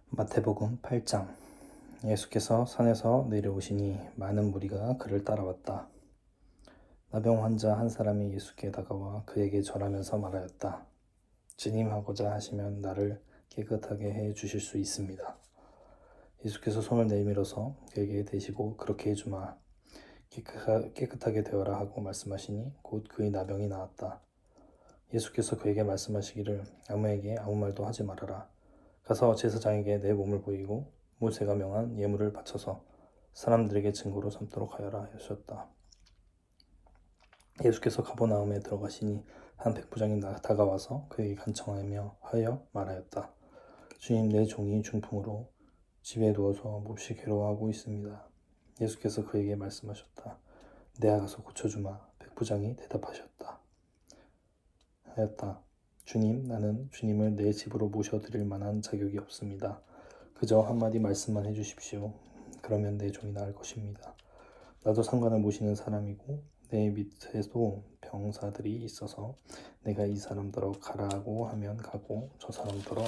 마태복음 8장. 예수께서 산에서 내려오시니 많은 무리가 그를 따라왔다. 나병 환자 한 사람이 예수께 다가와 그에게 절하면서 말하였다. 주님, 하고자 하시면 나를 깨끗하게 해 주실 수 있습니다. 예수께서 손을 내밀어서 그에게 대시고 그렇게 해주마. 깨끗하게 되어라 하고 말씀하시니 곧 그의 나병이 나았다. 예수께서 그에게 말씀하시기를 아무에게 아무 말도 하지 말아라. 가서 제사장에게 내 몸을 보이고 모세가 명한 예물을 바쳐서 사람들에게 증거로 삼도록 하여라 하셨다. 예수께서 가버나움에 들어가시니 한 백부장이 다가와서 그에게 간청하며 하여 말하였다. 주님, 내 종이 중풍으로 집에 누워서 몹시 괴로워하고 있습니다. 예수께서 그에게 말씀하셨다. 내가 가서 고쳐주마. 백부장이 대답하셨다. 하였다. 주님, 나는 주님을 내 집으로 모셔드릴 만한 자격이 없습니다. 그저 한마디 말씀만 해주십시오. 그러면 내 종이 나을 것입니다. 나도 상관을 모시는 사람이고 내 밑에도 병사들이 있어서 내가 이 사람더러 가라고 하면 가고 저 사람더러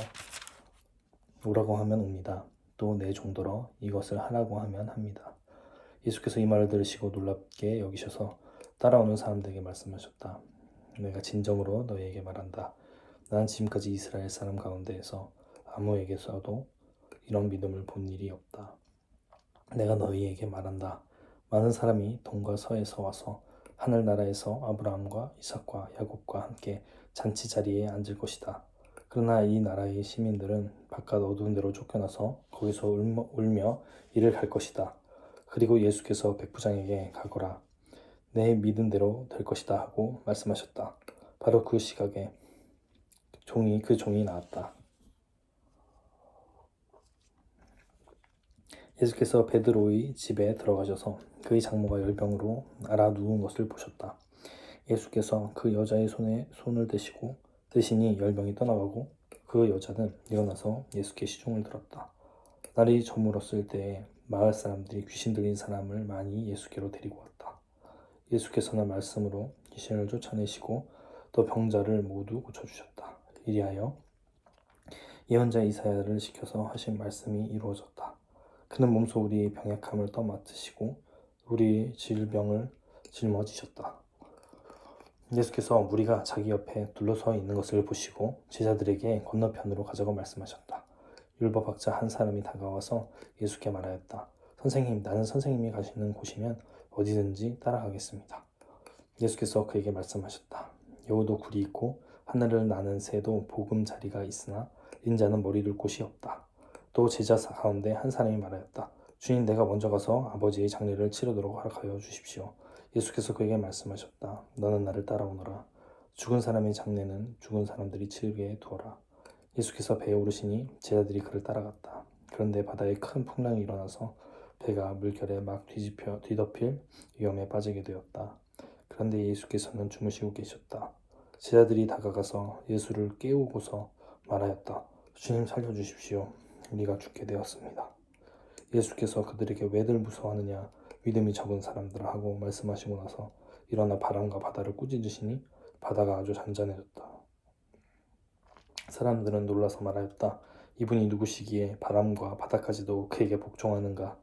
오라고 하면 옵니다. 또 내 종더러 이것을 하라고 하면 합니다. 예수께서 이 말을 들으시고 놀랍게 여기셔서 따라오는 사람들에게 말씀하셨다. 내가 진정으로 너희에게 말한다. 나는 지금까지 이스라엘 사람 가운데에서 아무에게서도 이런 믿음을 본 일이 없다. 내가 너희에게 말한다. 많은 사람이 동과 서에서 와서 하늘나라에서 아브라함과 이삭과 야곱과 함께 잔치 자리에 앉을 것이다. 그러나 이 나라의 시민들은 바깥 어두운 데로 쫓겨나서 거기서 울며 이를 갈 것이다. 그리고 예수께서 백부장에게 가거라. 내 믿은 대로 될 것이다 하고 말씀하셨다. 바로 그 시각에 그 종이 나왔다. 예수께서 베드로의 집에 들어가셔서 그의 장모가 열병으로 앓아 누운 것을 보셨다. 예수께서 그 여자의 손에 손을 대시니 열병이 떠나가고 그 여자는 일어나서 예수께 시중을 들었다. 날이 저물었을 때에 마을 사람들이 귀신 들린 사람을 많이 예수께로 데리고 왔다. 예수께서는 말씀으로 귀신을 쫓아내시고 또 병자를 모두 고쳐주셨다. 이리하여 예언자 이사야를 시켜서 하신 말씀이 이루어졌다. 그는 몸소 우리의 병약함을 떠맡으시고 우리의 질병을 짊어지셨다. 예수께서 무리가 자기 옆에 둘러서 있는 것을 보시고 제자들에게 건너편으로 가자고 말씀하셨다. 율법학자 한 사람이 다가와서 예수께 말하였다. 선생님, 나는 선생님이 가시는 곳이면 어디든지 따라가겠습니다. 예수께서 그에게 말씀하셨다. 여우도 굴이 있고 하늘을 나는 새도 보금자리가 있으나 인자는 머리 둘 곳이 없다. 또 제자 가운데 한 사람이 말하였다. 주님, 내가 먼저 가서 아버지의 장례를 치르도록 허락하여 주십시오. 예수께서 그에게 말씀하셨다. 너는 나를 따라오너라. 죽은 사람의 장례는 죽은 사람들이 치르게 두어라. 예수께서 배에 오르시니 제자들이 그를 따라갔다. 그런데 바다에 큰 풍랑이 일어나서 배가 물결에 막 뒤덮일 위험에 빠지게 되었다. 그런데 예수께서는 주무시고 계셨다. 제자들이 다가가서 예수를 깨우고서 말하였다. 주님, 살려주십시오. 우리가 죽게 되었습니다. 예수께서 그들에게 왜들 무서워하느냐, 믿음이 적은 사람들아 하고 말씀하시고 나서 일어나 바람과 바다를 꾸짖으시니 바다가 아주 잔잔해졌다. 사람들은 놀라서 말하였다. 이분이 누구시기에 바람과 바다까지도 그에게 복종하는가?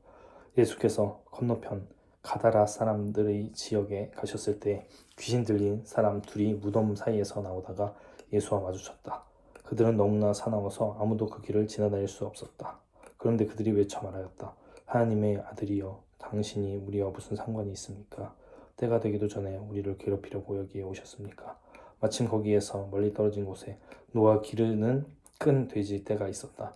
예수께서 건너편 가다라 사람들의 지역에 가셨을 때 귀신 들린 사람 둘이 무덤 사이에서 나오다가 예수와 마주쳤다. 그들은 너무나 사나워서 아무도 그 길을 지나다닐 수 없었다. 그런데 그들이 외쳐 말하였다. 하나님의 아들이여, 당신이 우리와 무슨 상관이 있습니까? 때가 되기도 전에 우리를 괴롭히려고 여기에 오셨습니까? 마침 거기에서 멀리 떨어진 곳에 노아 기르는 큰 돼지 떼가 있었다.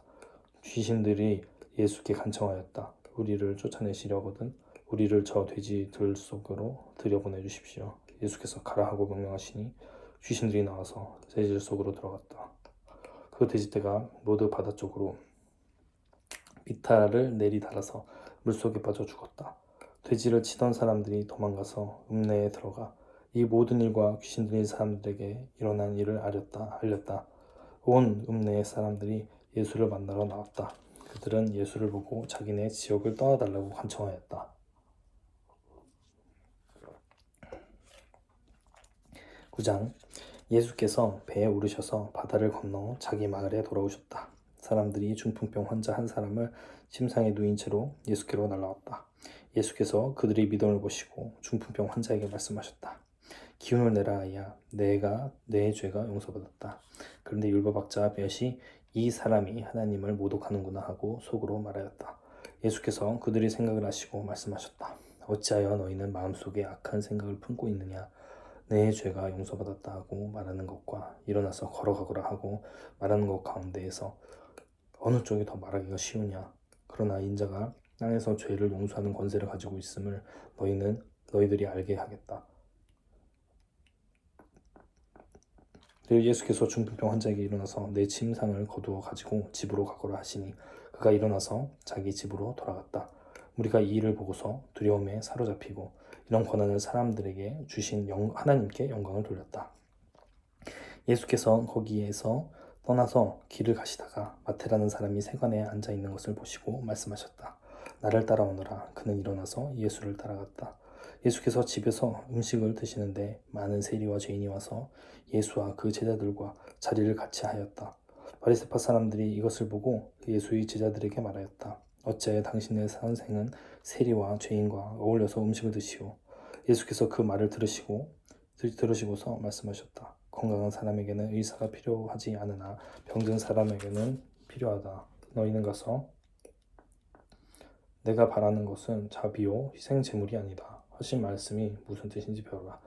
귀신들이 예수께 간청하였다. 우리를 쫓아내시려거든 우리를 저 돼지들 속으로 들여보내 주십시오. 예수께서 가라 하고 명령하시니 귀신들이 나와서 돼지들 속으로 들어갔다. 그 돼지떼가 모두 바다 쪽으로 비탈을 내리달아서 물속에 빠져 죽었다. 돼지를 치던 사람들이 도망가서 읍내에 들어가 이 모든 일과 귀신 들린 사람들에게 일어난 일을 알렸다. 온 읍내의 사람들이 예수를 만나러 나왔다. 그들은 예수를 보고 자기네 지역을 떠나달라고 간청하였다. 9장. 예수께서 배에 오르셔서 바다를 건너 자기 마을에 돌아오셨다. 사람들이 중풍병 환자 한 사람을 침상에 누인 채로 예수께로 날아왔다. 예수께서 그들의 믿음을 보시고 중풍병 환자에게 말씀하셨다. 기운을 내라 아이야, 내 죄가 용서받았다. 그런데 율법학자 벳이 이 사람이 하나님을 모독하는구나 하고 속으로 말하였다. 예수께서 그들의 생각을 아시고 말씀하셨다. 어찌하여 너희는 마음속에 악한 생각을 품고 있느냐. 내 죄가 용서받았다 하고 말하는 것과 일어나서 걸어가거라 하고 말하는 것 가운데에서 어느 쪽이 더 말하기가 쉬우냐. 그러나 인자가 땅에서 죄를 용서하는 권세를 가지고 있음을 너희들이 알게 하겠다. 그리고 예수께서 중풍병 환자에게 일어나서 내 침상을 거두어 가지고 집으로 가거라 하시니 그가 일어나서 자기 집으로 돌아갔다. 우리가 이 일을 보고서 두려움에 사로잡히고 이런 권한을 사람들에게 주신 하나님께 영광을 돌렸다. 예수께서 거기에서 떠나서 길을 가시다가 마태라는 사람이 세관에 앉아 있는 것을 보시고 말씀하셨다. 나를 따라오너라. 그는 일어나서 예수를 따라갔다. 예수께서 집에서 음식을 드시는데 많은 세리와 죄인이 와서 예수와 그 제자들과 자리를 같이 하였다. 바리새파 사람들이 이것을 보고 예수의 제자들에게 말하였다. 어찌하여 당신의 선생은 세리와 죄인과 어울려서 음식을 드시오? 예수께서 그 말을 들으시고서 말씀하셨다. 건강한 사람에게는 의사가 필요하지 않으나 병든 사람에게는 필요하다. 너희는 가서 내가 바라는 것은 자비요 희생 제물이 아니다 하신 말씀이 무슨 뜻인지 배워라.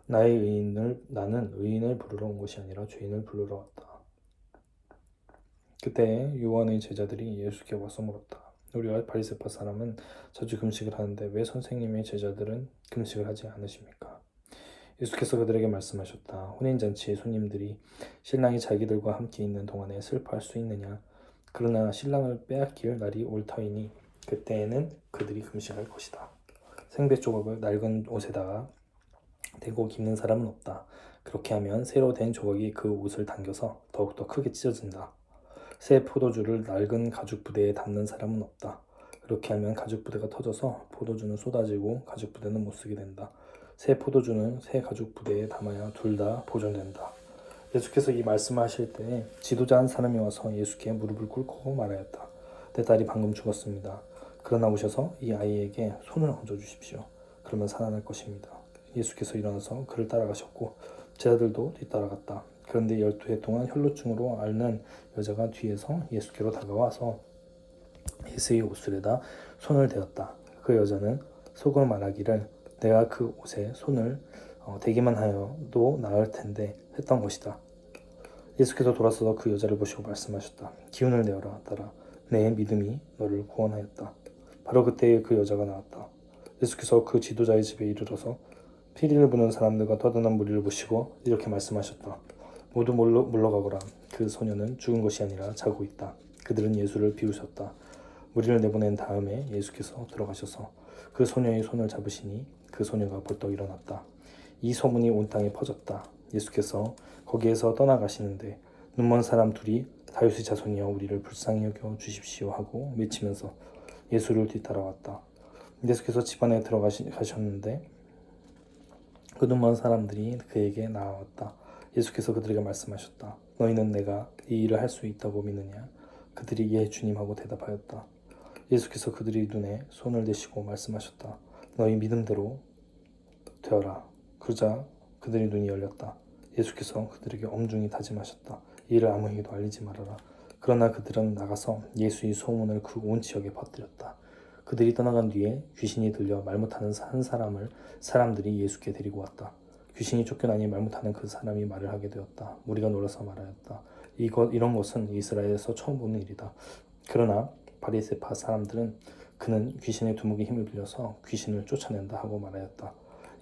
나는 의인을 부르러 온 것이 아니라 죄인을 부르러 왔다. 그때 요한의 제자들이 예수께 와서 물었다. 우리와 바리새파 사람은 자주 금식을 하는데 왜 선생님의 제자들은 금식을 하지 않으십니까? 예수께서 그들에게 말씀하셨다. 혼인잔치의 손님들이 신랑이 자기들과 함께 있는 동안에 슬퍼할 수 있느냐? 그러나 신랑을 빼앗길 날이 올 터이니 그때에는 그들이 금식할 것이다. 생배 조각을 낡은 옷에다가 대고 깁는 사람은 없다. 그렇게 하면 새로 된 조각이 그 옷을 당겨서 더욱더 크게 찢어진다. 새 포도주를 낡은 가죽 부대에 담는 사람은 없다. 그렇게 하면 가죽 부대가 터져서 포도주는 쏟아지고 가죽 부대는 못 쓰게 된다. 새 포도주는 새 가죽 부대에 담아야 둘 다 보존된다. 예수께서 이 말씀하실 때 지도자 한 사람이 와서 예수께 무릎을 꿇고 말하였다. 내 딸이 방금 죽었습니다. 그러나 오셔서 이 아이에게 손을 얹어 주십시오. 그러면 살아날 것입니다. 예수께서 일어나서 그를 따라가셨고 제자들도 뒤따라갔다. 그런데 12해 동안 혈루증으로 앓는 여자가 뒤에서 예수께로 다가와서 예수의 옷술에다 손을 대었다. 그 여자는 속으로 말하기를 내가 그 옷에 손을 대기만 하여도 나을 텐데 했던 것이다. 예수께서 돌아서서 그 여자를 보시고 말씀하셨다. 기운을 내어라 딸아. 내 믿음이 너를 구원하였다. 바로 그때 그 여자가 나왔다. 예수께서 그 지도자의 집에 이르러서 피리를 부는 사람들과 떠드는 무리를 보시고 이렇게 말씀하셨다. 모두 물러가거라. 그 소녀는 죽은 것이 아니라 자고 있다. 그들은 예수를 비우셨다. 무리를 내보낸 다음에 예수께서 들어가셔서 그 소녀의 손을 잡으시니 그 소녀가 벌떡 일어났다. 이 소문이 온 땅에 퍼졌다. 예수께서 거기에서 떠나가시는데 눈먼 사람 둘이 다윗의 자손이여 우리를 불쌍히 여겨 주십시오 하고 외치면서 예수를 뒤따라왔다. 예수께서 집 안에 들어가셨는데 그 눈먼 사람들이 그에게 나아왔다. 예수께서 그들에게 말씀하셨다. 너희는 내가 이 일을 할 수 있다고 믿느냐? 그들이 예 주님 하고 대답하였다. 예수께서 그들의 눈에 손을 대시고 말씀하셨다. 너희 믿음대로 되어라. 그러자 그들의 눈이 열렸다. 예수께서 그들에게 엄중히 다짐하셨다. 이 일을 아무에게도 알리지 말아라. 그러나 그들은 나가서 예수의 소문을 그 온 지역에 퍼뜨렸다. 그들이 떠나간 뒤에 귀신이 들려 말 못하는 한 사람들이 예수께 데리고 왔다. 귀신이 쫓겨나니 말 못하는 그 사람이 말을 하게 되었다. 우리가 놀라서 말하였다. 이런 것은 이스라엘에서 처음 보는 일이다. 그러나 바리새파 사람들은 그는 귀신의 두목에 힘을 빌려서 귀신을 쫓아낸다 하고 말하였다.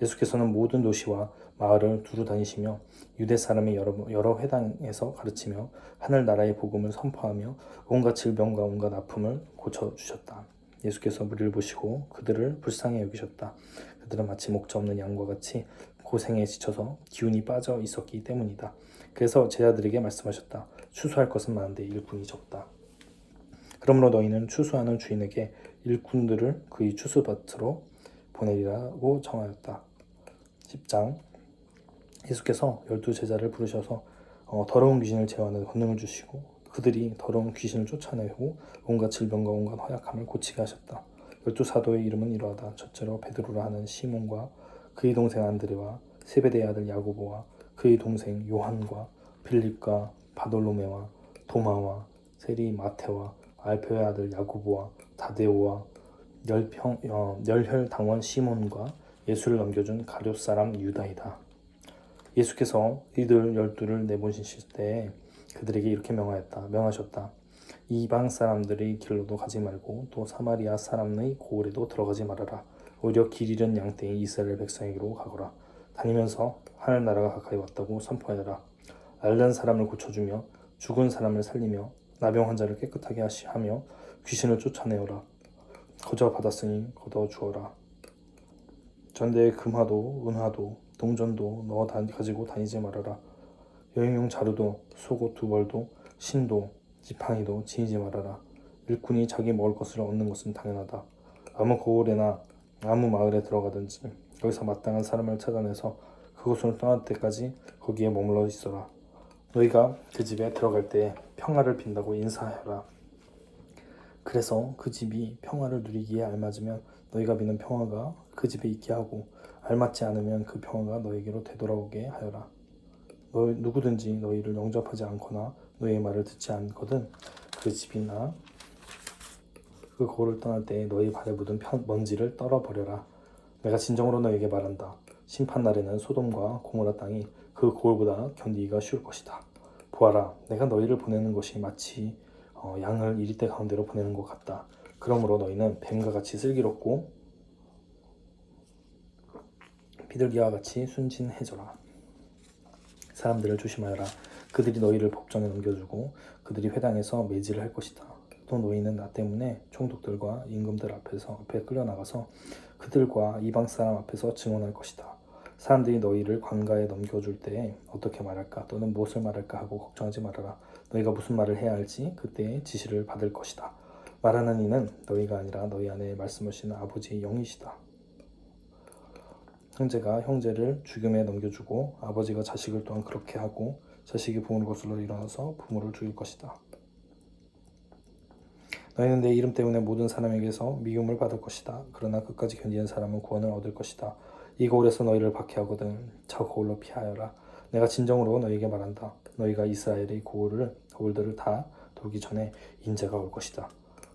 예수께서는 모든 도시와 마을을 두루 다니시며 유대 사람의 여러 회당에서 가르치며 하늘나라의 복음을 선포하며 온갖 질병과 온갖 아픔을 고쳐주셨다. 예수께서 무리를 보시고 그들을 불쌍히 여기셨다. 그들은 마치 목자 없는 양과 같이 고생에 지쳐서 기운이 빠져 있었기 때문이다. 그래서 제자들에게 말씀하셨다. 추수할 것은 많은데 일꾼이 적다. 그러므로 너희는 추수하는 주인에게 일꾼들을 그의 추수밭으로 보내리라고 정하였다. 10장 예수께서 12 제자를 부르셔서 더러운 귀신을 제어하는 권능을 주시고 그들이 더러운 귀신을 쫓아내고 온갖 질병과 온갖 허약함을 고치게 하셨다. 12사도의 이름은 이러하다. 첫째로 베드로라 하는 시몬과 그의 동생 안드레와 세베대의 아들 야고보와 그의 동생 요한과 빌립과 바돌로메와 도마와 세리 마테와 알페의 아들 야고보와 다데오와 열혈당원 시몬과 예수를 넘겨준 가룟 사람 유다이다. 예수께서 이들 12를 내보내실 때에 그들에게 이렇게 명하셨다. 이방 사람들의 길로도 가지 말고 또 사마리아 사람의 고을에도 들어가지 말아라. 오히려 길 잃은 양떼인 이스라엘 백성에게로 가거라. 다니면서 하늘나라가 가까이 왔다고 선포하여라. 앓는 사람을 고쳐주며 죽은 사람을 살리며 나병 환자를 깨끗하게 하며 귀신을 쫓아내어라. 거저 받았으니 거둬 주어라. 전대에 금화도 은화도 동전도 넣어 가지고 다니지 말아라. 여행용 자루도 속옷 2벌도 신도 지팡이도 지니지 말아라. 일꾼이 자기 먹을 것을 얻는 것은 당연하다. 아무 고을에나 아무 마을에 들어가든지 거기서 마땅한 사람을 찾아내서 그곳을 떠날 때까지 거기에 머물러 있어라. 너희가 그 집에 들어갈 때 평화를 빈다고 인사하여라. 그래서 그 집이 평화를 누리기에 알맞으면 너희가 비는 평화가 그 집에 있게 하고 알맞지 않으면 그 평화가 너희에게로 되돌아오게 하여라. 누구든지 너희를 영접하지 않거나 너희의 말을 듣지 않거든 그 집이나 그 고을을 떠날 때에 너희 발에 묻은 먼지를 떨어버려라. 내가 진정으로 너희에게 말한다. 심판날에는 소돔과 고모라 땅이 그 고을보다 견디기가 쉬울 것이다. 보아라, 내가 너희를 보내는 것이 마치 양을 이리떼 가운데로 보내는 것 같다. 그러므로 너희는 뱀과 같이 슬기롭고 비둘기와 같이 순진해져라. 사람들을 조심하여라. 그들이 너희를 법정에 넘겨주고 그들이 회당에서 매질을 할 것이다. 또 너희는 나 때문에 총독들과 임금들 앞에 끌려나가서 그들과 이방 사람 앞에서 증언할 것이다. 사람들이 너희를 관가에 넘겨줄 때에 어떻게 말할까 또는 무엇을 말할까 하고 걱정하지 말아라. 너희가 무슨 말을 해야 할지 그때의 지시를 받을 것이다. 말하는 이는 너희가 아니라 너희 안에 말씀하시는 아버지의 영이시다. 형제가 형제를 죽임에 넘겨주고 아버지가 자식을 또한 그렇게 하고 자식이 부모를 거슬러 일어나서 부모를 죽일 것이다. 너희는 내 이름 때문에 모든 사람에게서 미움을 받을 것이다. 그러나 끝까지 견디는 사람은 구원을 얻을 것이다. 이 고을에서 너희를 박해하거든 저 고을로 피하여라. 내가 진정으로 너희에게 말한다. 너희가 이스라엘의 고을들을 다 돌기 전에 인자가 올 것이다.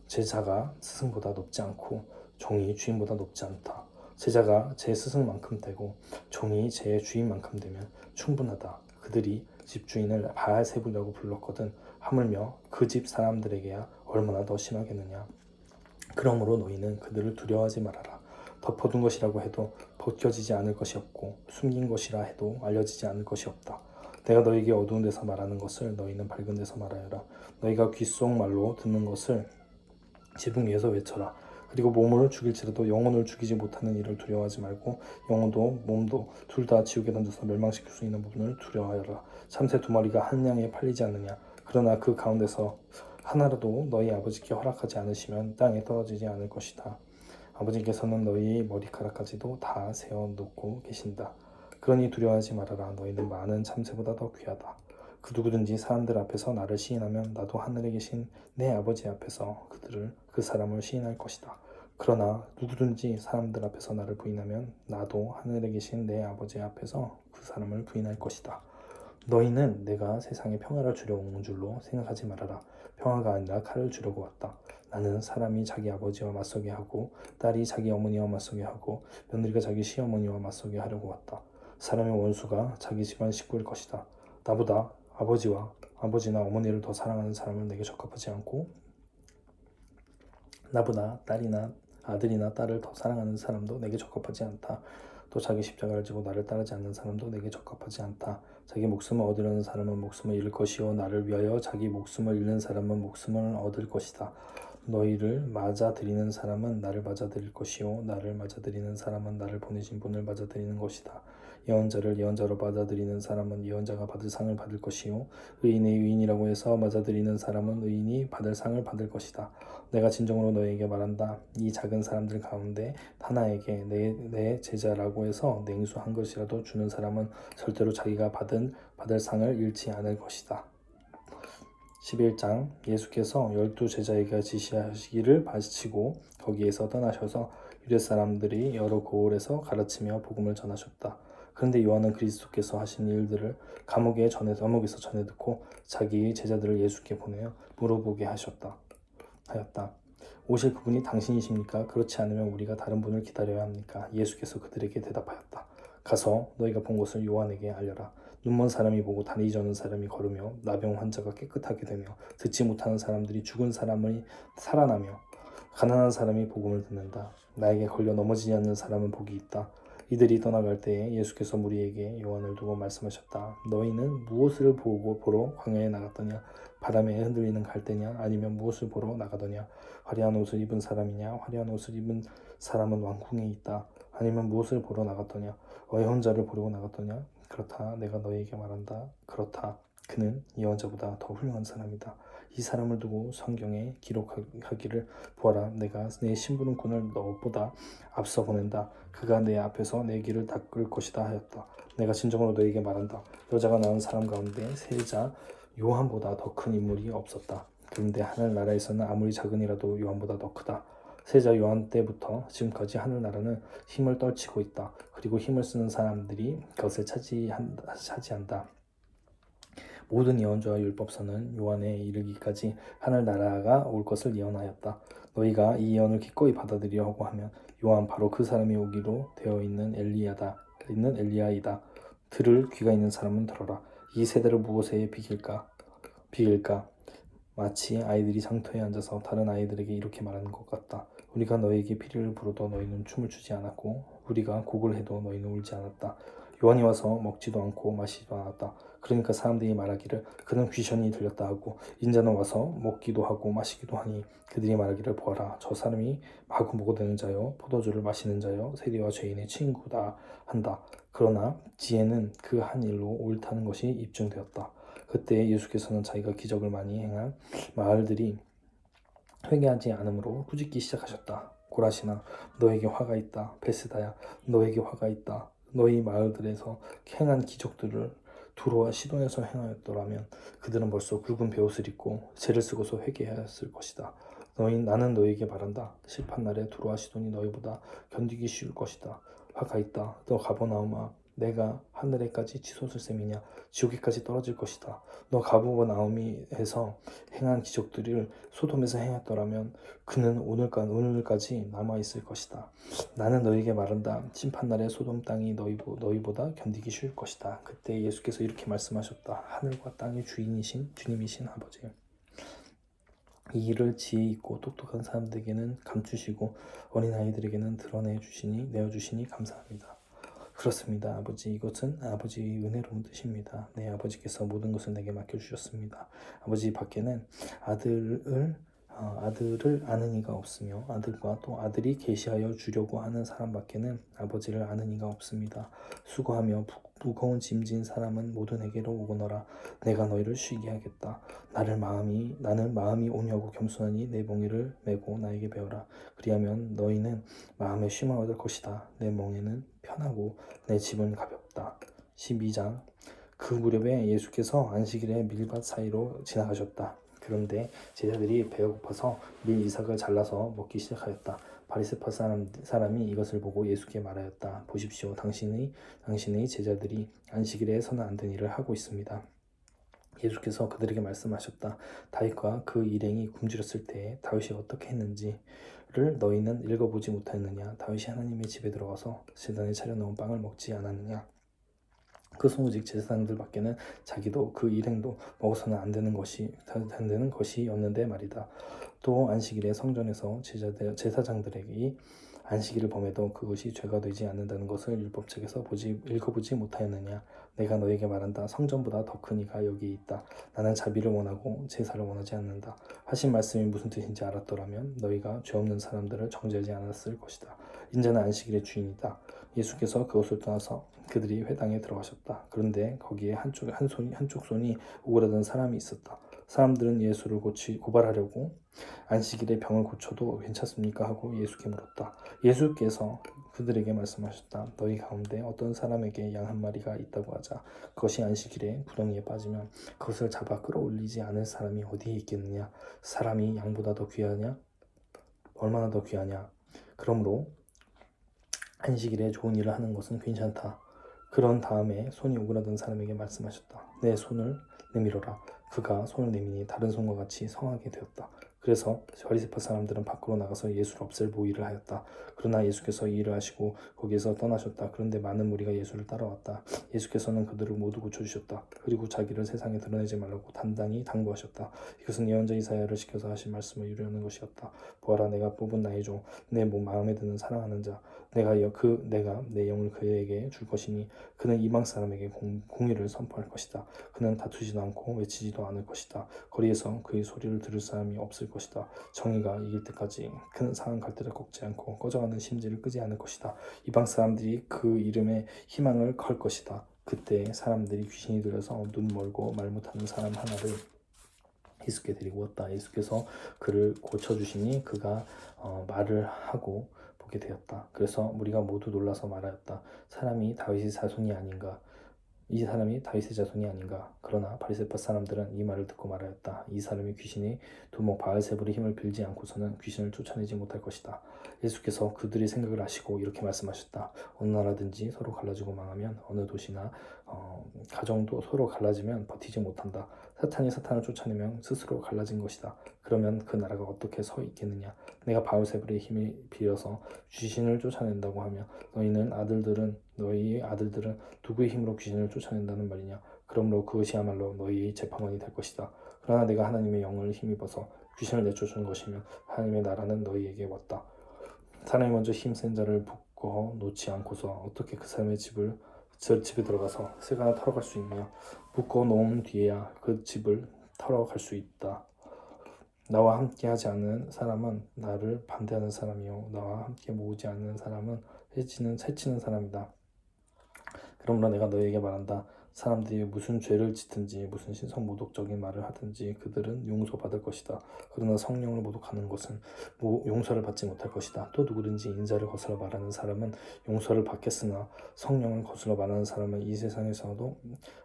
제자가 스승보다 높지 않고 종이 주인보다 높지 않다. 제자가 제 스승만큼 되고 종이 제 주인만큼 되면 충분하다. 그들이 집주인을 바알세불이라고 불렀거든 하물며 그 집 사람들에게야 얼마나 더 심하겠느냐. 그러므로 너희는 그들을 두려워하지 말아라. 덮어둔 것이라고 해도 벗겨지지 않을 것이 없고 숨긴 것이라 해도 알려지지 않을 것이 없다. 내가 너희에게 어두운 데서 말하는 것을 너희는 밝은 데서 말하여라. 너희가 귓속말로 듣는 것을 지붕 위에서 외쳐라. 그리고 몸을 죽일지라도 영혼을 죽이지 못하는 일을 두려워하지 말고 영혼도 몸도 둘 다 지옥에 던져서 멸망시킬 수 있는 부분을 두려워하여라. 참새 2마리가 한 양에 팔리지 않느냐. 그러나 그 가운데서 하나라도 너희 아버지께 허락하지 않으시면 땅에 떨어지지 않을 것이다. 아버지께서는 너희 머리카락까지도 다 세어놓고 계신다. 그러니 두려워하지 말아라. 너희는 많은 참새보다 더 귀하다. 그 누구든지 사람들 앞에서 나를 시인하면 나도 하늘에 계신 내 아버지 앞에서 그 사람을 시인할 것이다. 그러나 누구든지 사람들 앞에서 나를 부인하면 나도 하늘에 계신 내 아버지 앞에서 그 사람을 부인할 것이다. 너희는 내가 세상에 평화를 주려고 온 줄로 생각하지 말아라. 평화가 아니라 칼을 주려고 왔다. 나는 사람이 자기 아버지와 맞서게 하고 딸이 자기 어머니와 맞서게 하고 며느리가 자기 시어머니와 맞서게 하려고 왔다. 사람의 원수가 자기 집안 식구일 것이다. 나보다 아버지나 어머니를 더 사랑하는 사람은 내게 적합하지 않고 나보다 딸이나 아들이나 딸을 더 사랑하는 사람도 내게 적합하지 않다. 또 자기 십자가를 지고 나를 따르지 않는 사람도 내게 적합하지 않다. 자기 목숨을 얻으려는 사람은 목숨을 잃을 것이요 나를 위하여 자기 목숨을 잃는 사람은 목숨을 얻을 것이다. 너희를 맞아들이는 사람은 나를 맞아들일 것이요 나를 맞아들이는 사람은 나를 보내신 분을 맞아들이는 것이다. 예언자를 예언자로 받아들이는 사람은 예언자가 받을 상을 받을 것이요 의인의 의인이라고 해서 맞아들이는 사람은 의인이 받을 상을 받을 것이다. 내가 진정으로 너희에게 말한다. 이 작은 사람들 가운데 하나에게 내 제자라고 해서 냉수 한 것이라도 주는 사람은 절대로 자기가 받을 상을 잃지 않을 것이다. 11장 예수께서 12제자에게 지시하시기를 마치고 거기에서 떠나셔서 유대 사람들이 여러 고을에서 가르치며 복음을 전하셨다. 그런데 요한은 그리스도께서 하신 일들을 감옥에서 전해 듣고 자기의 제자들을 예수께 보내어 물어보게 하였다. 오실 그분이 당신이십니까? 그렇지 않으면 우리가 다른 분을 기다려야 합니까? 예수께서 그들에게 대답하였다. 가서 너희가 본 것을 요한에게 알려라. 눈먼 사람이 보고 다리 저는 사람이 걸으며 나병 환자가 깨끗하게 되며 듣지 못하는 사람들이 죽은 사람이 살아나며 가난한 사람이 복음을 듣는다. 나에게 걸려 넘어지지 않는 사람은 복이 있다. 이들이 떠나갈 때에 예수께서 무리에게 요한을 두고 말씀하셨다. 너희는 무엇을 보러 광야에 나갔더냐? 바람에 흔들리는 갈대냐? 아니면 무엇을 보러 나가더냐? 화려한 옷을 입은 사람이냐? 화려한 옷을 입은 사람은 왕궁에 있다. 아니면 무엇을 보러 나갔더냐? 예언자를 보러 나갔더냐? 그렇다. 내가 너희에게 말한다. 그렇다. 그는 예언자보다 더 훌륭한 사람이다. 이 사람을 두고 성경에 기록하기를 보아라. 내가 내 심부름꾼을 너보다 앞서 보낸다. 그가 내 앞에서 내 길을 닦을 것이다 하였다. 내가 진정으로 너희에게 말한다. 여자가 낳은 사람 가운데 세자 요한보다 더 큰 인물이 없었다. 그런데 하늘나라에서는 아무리 작은이라도 요한보다 더 크다. 세자 요한 때부터 지금까지 하늘나라는 힘을 떨치고 있다. 그리고 힘을 쓰는 사람들이 그것을 차지한다. 모든 예언자와 율법서는 요한에 이르기까지 하늘나라가 올 것을 예언하였다. 너희가 이 예언을 기꺼이 받아들이려고 하면 요한 바로 그 사람이 오기로 되어 있는 엘리야이다. 들을 귀가 있는 사람은 들어라. 이 세대를 무엇에 비길까? 마치 아이들이 장터에 앉아서 다른 아이들에게 이렇게 말하는 것 같다. 우리가 너희에게 피리를 불어도 너희는 춤을 추지 않았고 우리가 곡을 해도 너희는 울지 않았다. 요한이 와서 먹지도 않고 마시지도 않았다. 그러니까 사람들이 말하기를 그는 귀신이 들렸다 하고 인자는 와서 먹기도 하고 마시기도 하니 그들이 말하기를 보아라. 저 사람이 마구 먹어대는 자요 포도주를 마시는 자요 세리와 죄인의 친구다 한다. 그러나 지혜는 그 한 일로 옳다는 것이 입증되었다. 그때 예수께서는 자기가 기적을 많이 행한 마을들이 회개하지 않으므로 꾸짖기 시작하셨다. 고라시나 너에게 화가 있다. 베스다야 너에게 화가 있다. 너희 마을들에서 행한 기적들을 두로와 시돈에서 행하였더라면 그들은 벌써 굵은 베옷을 입고 죄를 쓰고서 회개하였을 것이다. 나는 너에게 말한다. 심판날에 두로와 시돈이 너희보다 견디기 쉬울 것이다. 화가 있다. 너 가버나움아 내가 하늘에까지 치솟을 셈이냐 지옥에까지 떨어질 것이다. 너 가버나움에서 행한 기적들을 소돔에서 행했더라면 그는 오늘까지 남아 있을 것이다. 나는 너희에게 말한다. 심판날에 소돔 땅이 너희보다 견디기 쉬울 것이다. 그때 예수께서 이렇게 말씀하셨다. 하늘과 땅의 주님이신 아버지, 이 일을 지혜 있고 똑똑한 사람들에게는 감추시고 어린아이들에게는 내어주시니 감사합니다. 그렇습니다. 아버지, 이것은 아버지의 은혜로운 뜻입니다. 내 아버지께서 모든 것을 내게 맡겨주셨습니다. 아버지 밖에는 아들을 아는 이가 없으며 아들과 또 아들이 계시하여 주려고 하는 사람밖에는 아버지를 아는 이가 없습니다. 수고하며 무거운 짐진 사람은 모두 내게로 오거너라. 내가 너희를 쉬게 하겠다. 나는 마음이 온유하고 겸손하니 내 멍에를 메고 나에게 배워라. 그리하면 너희는 마음에 쉼을 얻을 것이다. 내 멍에는 편하고 내 짐은 가볍다. 12장 그 무렵에 예수께서 안식일에 밀밭 사이로 지나가셨다. 그런데 제자들이 배가 고파서 밀 이삭을 잘라서 먹기 시작하였다. 바리새파 사람이 이것을 보고 예수께 말하였다. 보십시오. 당신의 제자들이 안식일에 서는 안 되는 일을 하고 있습니다. 예수께서 그들에게 말씀하셨다. 다윗과 그 일행이 굶주렸을 때에 다윗이 어떻게 했는지를 너희는 읽어보지 못하였느냐? 다윗이 하나님의 집에 들어가서 제단에 차려놓은 빵을 먹지 않았느냐? 그 오직 제사장들밖에는 자기도 그 일행도 먹어서는 안 되는 것이었는데 말이다. 또 안식일에 성전에서 제사장들에게 안식일을 범해도 그것이 죄가 되지 않는다는 것을 율법책에서 읽어보지 못하였느냐? 내가 너에게 말한다. 성전보다 더 큰 이가 여기 있다. 나는 자비를 원하고 제사를 원하지 않는다. 하신 말씀이 무슨 뜻인지 알았더라면 너희가 죄 없는 사람들을 정죄하지 않았을 것이다. 인자는 안식일의 주인이다. 예수께서 그곳을 떠나서 그들이 회당에 들어가셨다. 그런데 거기에 한쪽 손이 오그라든 사람이 있었다. 사람들은 예수를 고발하려고 안식일에 병을 고쳐도 괜찮습니까? 하고 예수께 물었다. 예수께서 그들에게 말씀하셨다. 너희 가운데 어떤 사람에게 양 한 마리가 있다고 하자. 그것이 안식일에 구덩이에 빠지면 그것을 잡아 끌어올리지 않을 사람이 어디에 있겠느냐? 사람이 양보다 더 귀하냐? 얼마나 더 귀하냐? 그러므로 안식일에 좋은 일을 하는 것은 괜찮다. 그런 다음에 손이 오그라든 사람에게 말씀하셨다. 내 손을 내밀어라. 그가 손을 내미니 다른 손과 같이 성하게 되었다. 그래서 바리새파 사람들은 밖으로 나가서 예수를 없앨 모의를 하였다. 그러나 예수께서 이 일을 하시고 거기에서 떠나셨다. 그런데 많은 무리가 예수를 따라왔다. 예수께서는 그들을 모두 고쳐주셨다. 그리고 자기를 세상에 드러내지 말라고 단단히 당부하셨다. 이것은 예언자 이사야를 시켜서 하신 말씀을 이루려는 것이었다. 보아라, 내가 뽑은 나의 종, 내 몸 마음에 드는 사랑하는 자, 내가 내 영을 그에게 줄 것이니 그는 이방 사람에게 공의를 선포할 것이다. 그는 다투지도 않고 외치지도 않을 것이다. 거리에서 그의 소리를 들을 사람이 없을 것이다. 정의가 이길 때까지 그는 상한 갈대를 꺾지 않고 꺼져가는 심지를 끄지 않을 것이다. 이방 사람들이 그 이름에 희망을 걸 것이다. 그때 사람들이 귀신이 들려서 눈 멀고 말 못하는 사람 하나를 예수께 데리고 왔다. 예수께서 그를 고쳐주시니 그가 말을 하고 보게 되었다. 그래서 무리가 모두 놀라서 말하였다. 사람이 다윗의 자손이 아닌가? 이 사람이 다윗의 자손이 아닌가? 그러나 바리새파 사람들은 이 말을 듣고 말하였다. 이 사람이 귀신이 두목 바알세불의 힘을 빌지 않고서는 귀신을 쫓아내지 못할 것이다. 예수께서 그들의 생각을 아시고 이렇게 말씀하셨다. 어느 나라든지 서로 갈라지고 망하면 어느 도시나 가정도 서로 갈라지면 버티지 못한다. 사탄이 사탄을 쫓아내면 스스로 갈라진 것이다. 그러면 그 나라가 어떻게 서 있겠느냐? 내가 바알세불의 힘을 빌어서 귀신을 쫓아낸다고 하며 너희의 아들들은 누구의 힘으로 귀신을 쫓아낸다는 말이냐? 그러므로 그것이야말로 너희의 재판관이 될 것이다. 그러나 내가 하나님의 영을 힘입어서 귀신을 내쫓은 것이면 하나님의 나라는 너희에게 왔다. 사람이 먼저 힘센 자를 묶어 놓지 않고서 어떻게 그 사람의 집에 들어가서 새가 털어갈 수 있느냐? 묶어 놓은 뒤에야 그 집을 털어갈 수 있다. 나와 함께 하지 않는 사람은 나를 반대하는 사람이요 나와 함께 모으지 않는 사람은 해치는 사람이다. 그러므로 내가 너희에게 말한다. 사람들이 무슨 죄를 짓든지 무슨 신성모독적인 말을 하든지 그들은 용서받을 것이다. 그러나 성령을 모독하는 것은 용서를 받지 못할 것이다. 또 누구든지 인자를 거슬러 말하는 사람은 용서를 받겠으나 성령을 거슬러 말하는 사람은 이 세상에서도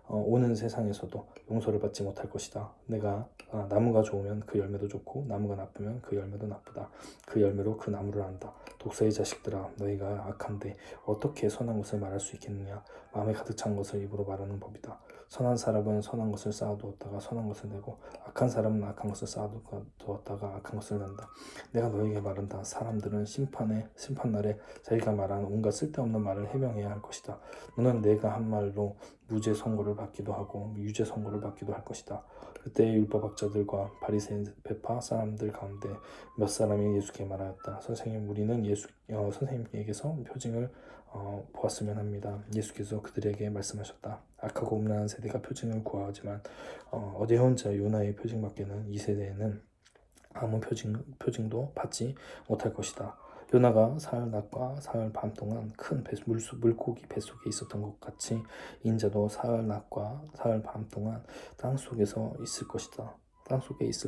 오는 세상에서도 용서를 받지 못할 것이다. 내가 나무가 좋으면 그 열매도 좋고 나무가 나쁘면 그 열매도 나쁘다. 그 열매로 그 나무를 안다. 독사의 자식들아, 너희가 악한데 어떻게 선한 것을 말할 수 있겠느냐? 마음에 가득 찬 것을 입으로 말하는 법이다. 선한 사람은 선한 것을 쌓아두었다가 선한 것을 내고 악한 사람은 악한 것을 쌓아두었다가 악한 것을 낸다. 내가 너에게 말한다. 사람들은 심판날에 자기가 말한 온갖 쓸데없는 말을 해명해야 할 것이다. 너는 내가 한 말로 무죄 선고를 받기도 하고 유죄 선고를 받기도 할 것이다. 그때 율법학자들과 바리새파 사람들 가운데 몇 사람이 예수께 말하였다. 선생님, 우리는 선생님에게서 표징을 보았으면 합니다. 예수께서 그들에게 말씀하셨다. 악하고 음란한 세대가 표징을 구하지만 어디온 자 요나의 표징밖에는 이 세대에는 아무 표징도 받지 못할 것이다. 요나가 사흘 낮과 사흘 밤 동안 큰 물고기 뱃속에 있었던 것 같이 인자도 사흘 낮과 사흘 밤 동안 땅 속에 있을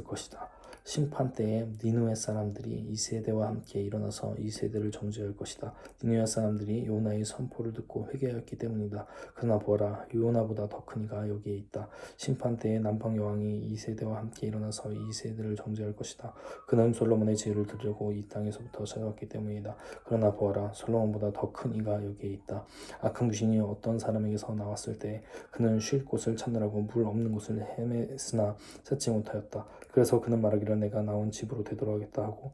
것이다. 심판 때에 니느웨 사람들이 이 세대와 함께 일어나서 이 세대를 정죄할 것이다. 니느웨 사람들이 요나의 선포를 듣고 회개하였기 때문이다. 그러나 보아라, 요나보다 더 큰 이가 여기에 있다. 심판 때에 남방 여왕이 이 세대와 함께 일어나서 이 세대를 정죄할 것이다. 그는 솔로몬의 지혜를 들으려고 이 땅에서부터 찾아왔기 때문이다. 그러나 보아라, 솔로몬보다 더 큰 이가 여기에 있다. 악한 귀신이 어떤 사람에게서 나왔을 때 그는 쉴 곳을 찾느라고 물 없는 곳을 헤맸으나 찾지 못하였다. 그래서 그는 말하기를 내가 나온 집으로 되돌아가겠다 하고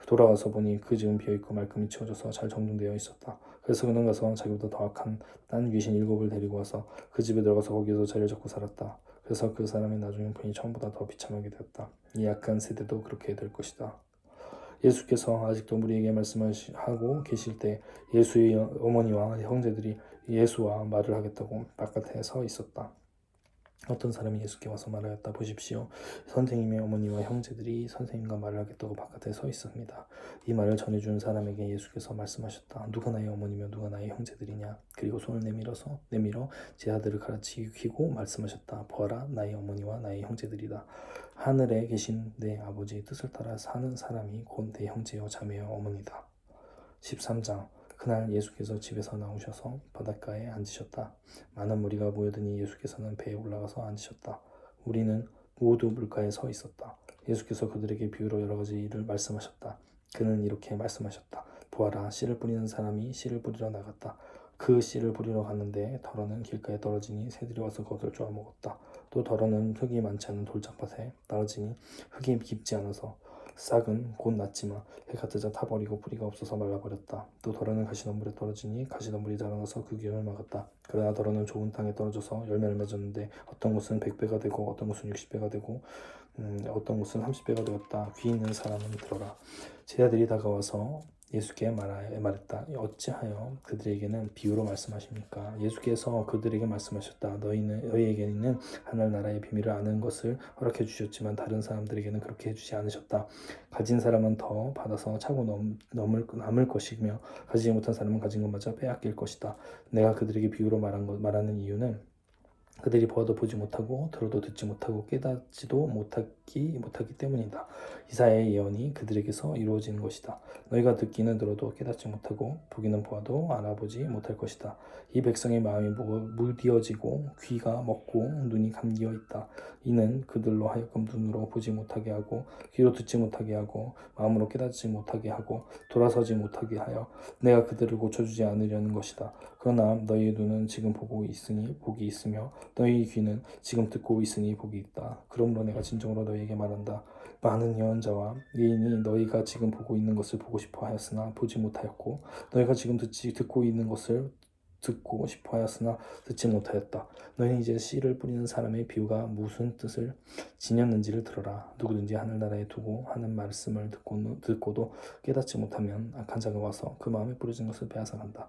돌아와서 보니 그 집은 비어있고 말끔히 치워져서 잘 정돈되어 있었다. 그래서 그는 가서 자기보다 더 악한 딴 귀신 7을 데리고 와서 그 집에 들어가서 거기에서 자리를 잡고 살았다. 그래서 그 사람의 나중 형편이 처음보다 더 비참하게 되었다. 이 악한 세대도 그렇게 될 것이다. 예수께서 아직도 우리에게 말씀하고 계실 때 예수의 어머니와 형제들이 예수와 말을 하겠다고 바깥에 서 있었다. 어떤 사람이 예수께 와서 말하였다. 보십시오. 선생님의 어머니와 형제들이 선생님과 말을 하겠다고 바깥에 서 있습니다. 이 말을 전해준 사람에게 예수께서 말씀하셨다. 누가 나의 어머니며 누가 나의 형제들이냐. 그리고 손을 내밀어 제 아들을 가르치고 말씀하셨다. 보아라, 나의 어머니와 나의 형제들이다. 하늘에 계신 내 아버지의 뜻을 따라 사는 사람이 곧 내 형제요 자매요 어머니다. 13장. 그날 예수께서 집에서 나오셔서 바닷가에 앉으셨다. 많은 무리가 모여드니 예수께서는 배에 올라가서 앉으셨다. 우리는 모두 물가에 서 있었다. 예수께서 그들에게 비유로 여러 가지 일을 말씀하셨다. 그는 이렇게 말씀하셨다. 보아라, 씨를 뿌리는 사람이 씨를 뿌리러 나갔다. 그 씨를 뿌리러 갔는데 덜어는 길가에 떨어지니 새들이 와서 그것을 쪼아 먹었다. 또 덜어는 흙이 많지 않은 돌짝밭에 떨어지니 흙이 깊지 않아서 싹은 곧 났지만 해가 뜨자 타버리고 뿌리가 없어서 말라버렸다. 또 덜어는 가시덤불에 떨어지니 가시덤불이 자라나서 그 기운을 막았다. 그러나 덜어는 좋은 땅에 떨어져서 열매를 맺었는데 어떤 곳은 100배가 되고 어떤 곳은 60배가 되고 어떤 곳은 30배가 되었다. 귀 있는 사람은 들어라. 제자들이 다가와서 예수께 말했다. 어찌하여 그들에게는 비유로 말씀하십니까? 예수께서 그들에게 말씀하셨다. 너희에게는 하늘나라의 비밀을 아는 것을 허락해 주셨지만 다른 사람들에게는 그렇게 해주지 않으셨다. 가진 사람은 더 받아서 차고 남을 것이며 가지지 못한 사람은 가진 것마저 빼앗길 것이다. 내가 그들에게 비유로 말하는 이유는 그들이 보아도 보지 못하고 들어도 듣지 못하고 깨닫지도 못하기 때문이다. 이사야의 예언이 그들에게서 이루어지는 것이다. 너희가 듣기는 들어도 깨닫지 못하고 보기는 보아도 알아보지 못할 것이다. 이 백성의 마음이 무디어지고 귀가 먹고 눈이 감기어 있다. 이는 그들로 하여금 눈으로 보지 못하게 하고 귀로 듣지 못하게 하고 마음으로 깨닫지 못하게 하고 돌아서지 못하게 하여 내가 그들을 고쳐주지 않으려는 것이다. 그러나 너희의 눈은 지금 보고 있으니 복이 있으며 너희 귀는 지금 듣고 있으니 복이 있다. 그러므로 내가 진정으로 너희에게 말한다. 많은 예언자와 예인이 너희가 지금 보고 있는 것을 보고 싶어 하였으나 보지 못하였고 너희가 지금 듣고 있는 것을 듣고 싶어 하였으나 듣지 못하였다. 너희는 이제 씨를 뿌리는 사람의 비유가 무슨 뜻을 지녔는지를 들어라. 누구든지 하늘나라에 두고 하는 말씀을 듣고도 깨닫지 못하면 악한 자가 와서 그 마음에 뿌려진 것을 빼앗아간다.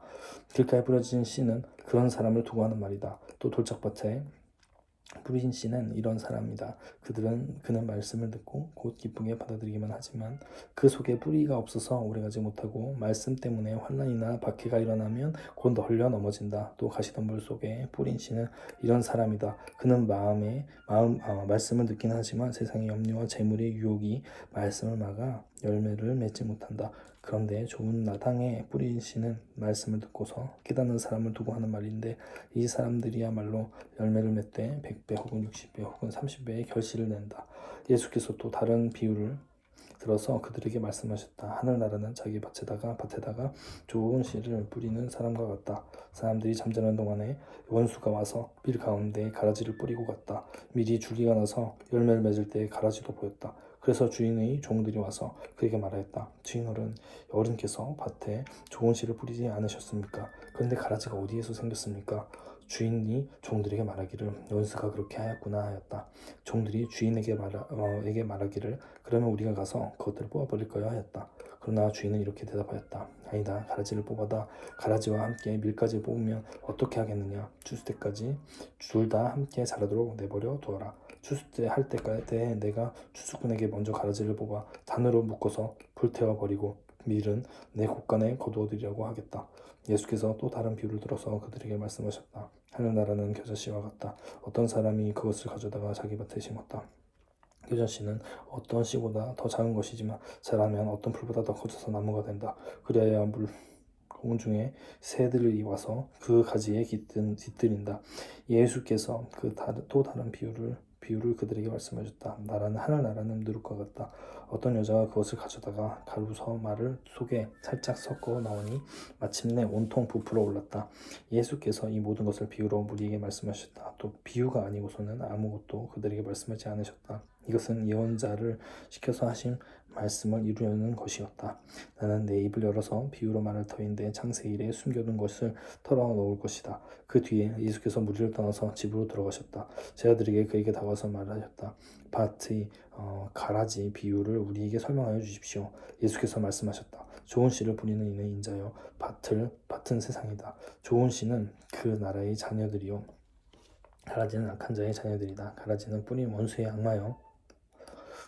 길가에 뿌려진 씨는 그런 사람을 두고 하는 말이다. 또 돌짝밭에 뿌린 씨는 이런 사람이다. 그는 말씀을 듣고 곧 기쁘게 받아들이기만 하지만 그 속에 뿌리가 없어서 오래가지 못하고 말씀 때문에 환난이나 박해가 일어나면 곧 널려 넘어진다. 또 가시덤불 속에 뿌린 씨는 이런 사람이다. 그는 말씀을 듣긴 하지만 세상의 염려와 재물의 유혹이 말씀을 막아 열매를 맺지 못한다. 그런데 좋은 땅에 뿌린 씨는 말씀을 듣고서 깨닫는 사람을 두고 하는 말인데 이 사람들이야말로 열매를 맺되 100배 혹은 60배 혹은 30배의 결실을 낸다. 예수께서 또 다른 비유를 들어서 그들에게 말씀하셨다. 하늘나라는 자기 밭에다가 좋은 씨를 뿌리는 사람과 같다. 사람들이 잠자는 동안에 원수가 와서 밀 가운데 가라지를 뿌리고 갔다. 밀이 줄기가 나서 열매를 맺을 때 가라지도 보였다. 그래서 주인의 종들이 와서 그에게 말하였다. 어른께서 밭에 좋은 씨를 뿌리지 않으셨습니까? 그런데 가라지가 어디에서 생겼습니까? 주인이 종들에게 말하기를 원수가 그렇게 하였구나 하였다. 종들이 주인에게 말하기를 그러면 우리가 가서 그것들을 뽑아버릴까요 하였다. 그러나 주인은 이렇게 대답하였다. 아니다. 가라지를 뽑아다 가라지와 함께 밀까지 뽑으면 어떻게 하겠느냐. 추수 때까지 둘 다 함께 자라도록 내버려 두어라. 추수 때 할 때까지 내가 추수꾼에게 먼저 가라지를 뽑아 단으로 묶어서 불태워 버리고 밀은 내 곳간에 거두어들이라고 하겠다. 예수께서 또 다른 비유를 들어서 그들에게 말씀하셨다. 하늘나라는 겨자씨와 같다. 어떤 사람이 그것을 가져다가 자기 밭에 심었다. 겨자씨는 어떤 씨보다 더 작은 것이지만 자라면 어떤 풀보다 더 커져서 나무가 된다. 그리하여 공중에 새들이 와서 그 가지에 깃들인다. 예수께서 또 다른 비유를 그들에게 말씀하셨다. 하늘나라는 누룩과 같다. 어떤 여자가 그것을 가져다가 가루서 말을 속에 살짝 섞어 넣으니 마침내 온통 부풀어 올랐다. 예수께서 이 모든 것을 비유로 무리에게 말씀하셨다. 또 비유가 아니고서는 아무것도 그들에게 말씀하지 않으셨다. 이것은 예언자를 시켜서 하신 말씀을 이루려는 것이었다. 나는 내 입을 열어서 비유로 말할 터인데 창세일에 숨겨둔 것을 털어놓을 것이다. 그 뒤에 예수께서 무리를 떠나서 집으로 들어가셨다. 제자들에게 그에게 다가와서 말하셨다. 밭의 가라지 비유를 우리에게 설명하여 주십시오. 예수께서 말씀하셨다. 좋은 씨를 뿌리는 이는 인자요 밭은 세상이다. 좋은 씨는 그 나라의 자녀들이요 가라지는 악한 자의 자녀들이다. 가라지는 뿌린 원수의 악마요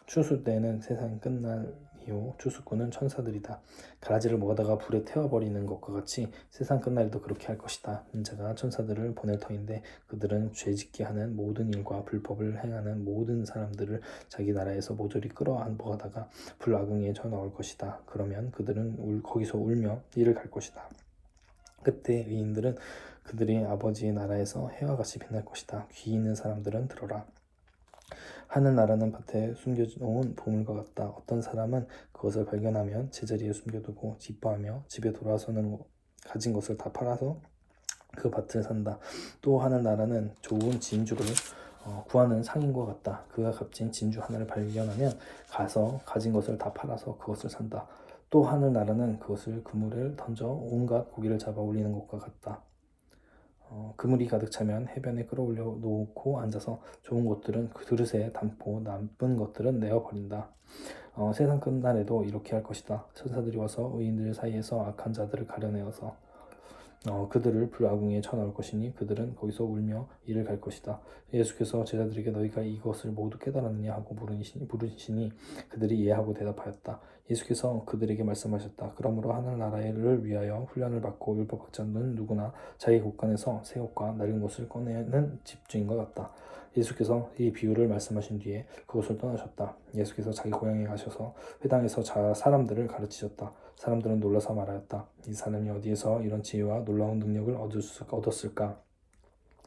추수 때는 세상이 끝나니 이후 추수꾼은 천사들이다. 가라지를 먹어다가 불에 태워버리는 것과 같이 세상 끝날에도 그렇게 할 것이다. 인자가 천사들을 보낼 터인데 그들은 죄짓게 하는 모든 일과 불법을 행하는 모든 사람들을 자기 나라에서 모조리 끌어안고가다가 불아궁에 쳐넣을 것이다. 그러면 그들은 거기서 울며 이를 갈 것이다. 그때 의인들은 그들의 아버지의 나라에서 해와 같이 빛날 것이다. 귀 있는 사람들은 들어라. 하늘나라는 밭에 숨겨놓은 보물과 같다. 어떤 사람은 그것을 발견하면 제자리에 숨겨두고 기뻐하며 집에 돌아서는 가진 것을 다 팔아서 그 밭을 산다. 또 하늘나라는 좋은 진주를 구하는 상인과 같다. 그가 값진 진주 하나를 발견하면 가서 가진 것을 다 팔아서 그것을 산다. 또 하늘나라는 그것을 그물에 던져 온갖 고기를 잡아 올리는 것과 같다. 그물이 가득 차면 해변에 끌어올려 놓고 앉아서 좋은 것들은 그 그릇에 담고 나쁜 것들은 내어버린다. 세상 끝날에도 이렇게 할 것이다. 천사들이 와서 의인들 사이에서 악한 자들을 가려내어서 그들을 불아궁에 쳐넣을 것이니 그들은 거기서 울며 이를 갈 것이다. 예수께서 제자들에게 너희가 이것을 모두 깨달았느냐 하고 물으시니 그들이 이해하고 대답하였다. 예수께서 그들에게 말씀하셨다. 그러므로 하늘나라를 위하여 훈련을 받고 율법학자는 누구나 자기 곳간에서 새 옷과 낡은 것을 꺼내는 집주인과 같다. 예수께서 이 비유를 말씀하신 뒤에 그곳을 떠나셨다. 예수께서 자기 고향에 가셔서 회당에서 사람들을 가르치셨다. 사람들은 놀라서 말하였다. 이 사람이 어디에서 이런 지혜와 놀라운 능력을 얻었을까?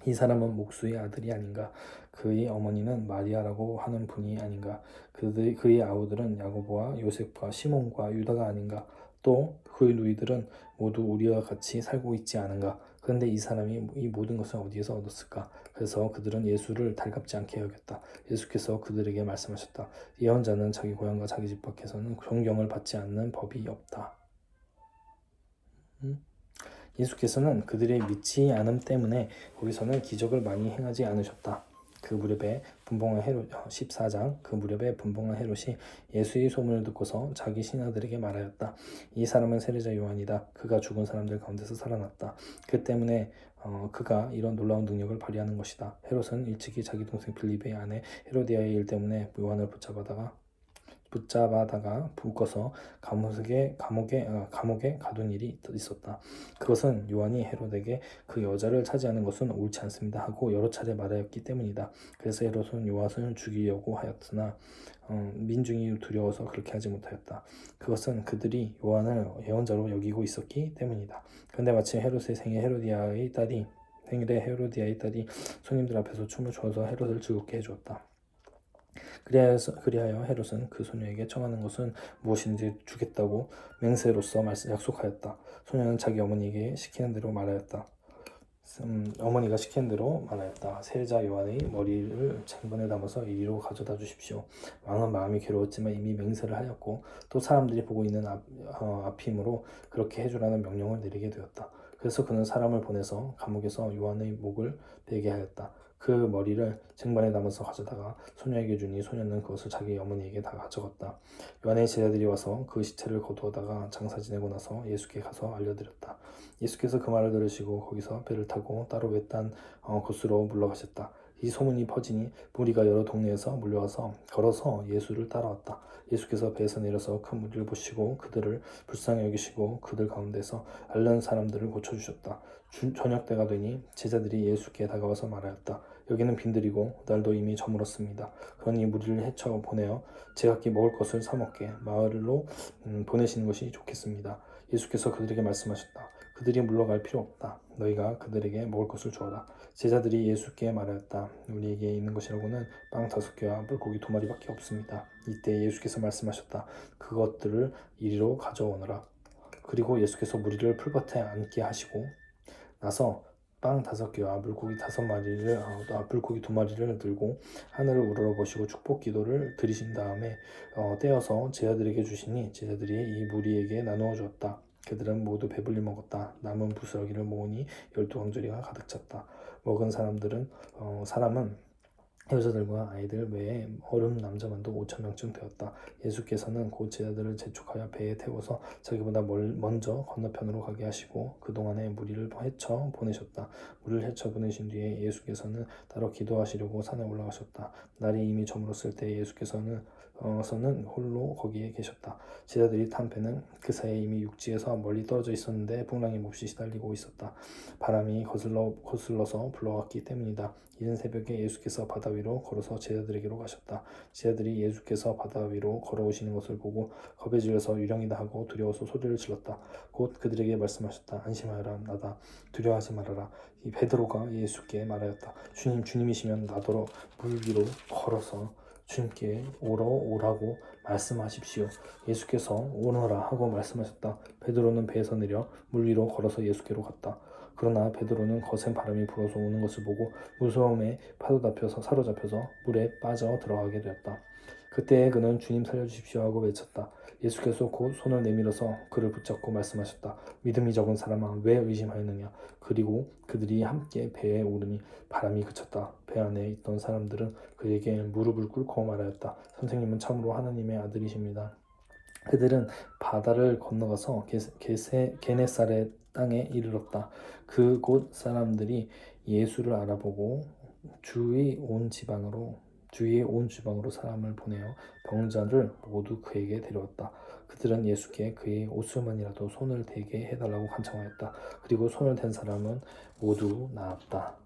이 사람은 목수의 아들이 아닌가? 그의 어머니는 마리아라고 하는 분이 아닌가? 그의 아우들은 야고보와 요셉과 시몬과 유다가 아닌가? 또 그의 누이들은 모두 우리와 같이 살고 있지 않은가? 그런데 이 사람이 이 모든 것을 어디에서 얻었을까? 그래서 그들은 예수를 달갑지 않게 여겼다. 예수께서 그들에게 말씀하셨다. 예언자는 자기 고향과 자기 집 밖에서는 존경을 받지 않는 법이 없다. 예수께서는 그들의 믿지 않음 때문에 거기서는 기적을 많이 행하지 않으셨다. 그 무렵에 분봉한 헤롯 14장 그 무렵에 분봉한 헤롯이 예수의 소문을 듣고서 자기 신하들에게 말하였다. 이 사람은 세례자 요한이다. 그가 죽은 사람들 가운데서 살아났다. 그 때문에 그가 이런 놀라운 능력을 발휘하는 것이다. 헤롯은 일찍이 자기 동생 빌립의 아내 헤로디아의 일 때문에 요한을 붙잡아다가 묶어서 감옥에 가둔 일이 있었다. 그것은 요한이 헤롯에게 그 여자를 차지하는 것은 옳지 않습니다 하고 여러 차례 말하였기 때문이다. 그래서 헤롯은 요한을 죽이려고 하였으나 민중이 두려워서 그렇게 하지 못하였다. 그것은 그들이 요한을 예언자로 여기고 있었기 때문이다. 그런데 마침 헤롯의 생일에 헤로디아의 딸이 손님들 앞에서 춤을 춰서 헤롯을 즐겁게 해주었다. 그리하여 헤롯은 그 소녀에게 청하는 것은 무엇인지 주겠다고 맹세로서 약속하였다. 소녀는 자기 어머니에게 시키는 대로 말하였다. 어머니가 시키는 대로 말하였다. 세례자 요한의 머리를 쟁반에 담아서 이리로 가져다 주십시오. 왕은 마음이 괴로웠지만 이미 맹세를 하였고 또 사람들이 보고 있는 앞이므로 그렇게 해주라는 명령을 내리게 되었다. 그래서 그는 사람을 보내서 감옥에서 요한의 목을 베게 하였다. 그 머리를 쟁반에 담아서 가져다가 소녀에게 주니 소녀는 그것을 자기 어머니에게 다 가져갔다. 요한의 제자들이 와서 그 시체를 거두어다가 장사 지내고 나서 예수께 가서 알려드렸다. 예수께서 그 말을 들으시고 거기서 배를 타고 따로 외딴 곳으로 물러가셨다. 이 소문이 퍼지니 무리가 여러 동네에서 몰려와서 걸어서 예수를 따라왔다. 예수께서 배에서 내려서 큰 무리를 보시고 그들을 불쌍히 여기시고 그들 가운데서 앓는 사람들을 고쳐주셨다. 저녁 때가 되니 제자들이 예수께 다가와서 말하였다. 여기는 빈들이고 날도 이미 저물었습니다. 그러니 무리를 헤쳐 보내어 제각기 먹을 것을 사 먹게 마을로 보내시는 것이 좋겠습니다. 예수께서 그들에게 말씀하셨다. 그들이 물러갈 필요 없다. 너희가 그들에게 먹을 것을 주어라. 제자들이 예수께 말하였다. 우리에게 있는 것이라고는 빵 5개와 물고기 2마리밖에 없습니다. 이때 예수께서 말씀하셨다. 그것들을 이리로 가져오너라. 그리고 예수께서 무리를 풀밭에 앉게 하시고 나서 빵 5개와 물고기 2마리를 들고 하늘을 우러러보시고 축복 기도를 드리신 다음에 떼어서 제자들에게 주시니 제자들이 이 무리에게 나누어 주었다. 그들은 모두 배불리 먹었다. 남은 부스러기를 모으니 12광저리가 가득 찼다. 먹은 사람은 여자들과 아이들 외에 어른 남자만도 5,000명쯤 되었다. 예수께서는 곧 제자들을 재촉하여 배에 태워서 자기보다 먼저 건너편으로 가게 하시고 그동안에 무리를 헤쳐 보내셨다. 무리를 헤쳐 보내신 뒤에 예수께서는 따로 기도하시려고 산에 올라가셨다. 날이 이미 저물었을 때 예수께서는 서는 홀로 거기에 계셨다. 제자들이 탄 배는 그 사이에 이미 육지에서 멀리 떨어져 있었는데 풍랑이 몹시 시달리고 있었다. 바람이 거슬러서 불러왔기 때문이다. 이른 새벽에 예수께서 바다 위로 걸어서 제자들에게로 가셨다. 제자들이 예수께서 바다 위로 걸어오시는 것을 보고 겁에 질려서 유령이다 하고 두려워서 소리를 질렀다. 곧 그들에게 말씀하셨다. 안심하여라, 나다. 두려워하지 말아라. 이 베드로가 예수께 말하였다. 주님, 주님이시면 나더러 물 위로 걸어서 주님께 오라고 말씀하십시오. 예수께서 오너라 하고 말씀하셨다. 베드로는 배에서 내려 물 위로 걸어서 예수께로 갔다. 그러나 베드로는 거센 바람이 불어서 오는 것을 보고 무서움에 사로잡혀서 물에 빠져 들어가게 되었다. 그때 그는 주님 살려주십시오 하고 외쳤다. 예수께서 곧 손을 내밀어서 그를 붙잡고 말씀하셨다. 믿음이 적은 사람아, 왜 의심하였느냐. 그리고 그들이 함께 배에 오르니 바람이 그쳤다. 배 안에 있던 사람들은 그에게 무릎을 꿇고 말하였다. 선생님은 참으로 하나님의 아들이십니다. 그들은 바다를 건너가서 게네사렛 땅에 이르렀다. 그곳 사람들이 예수를 알아보고 주위에 온 지방으로 사람을 보내어 병자를 모두 그에게 데려왔다. 그들은 예수께 그의 옷을만이라도 손을 대게 해달라고 간청하였다. 그리고 손을 댄 사람은 모두 나았다.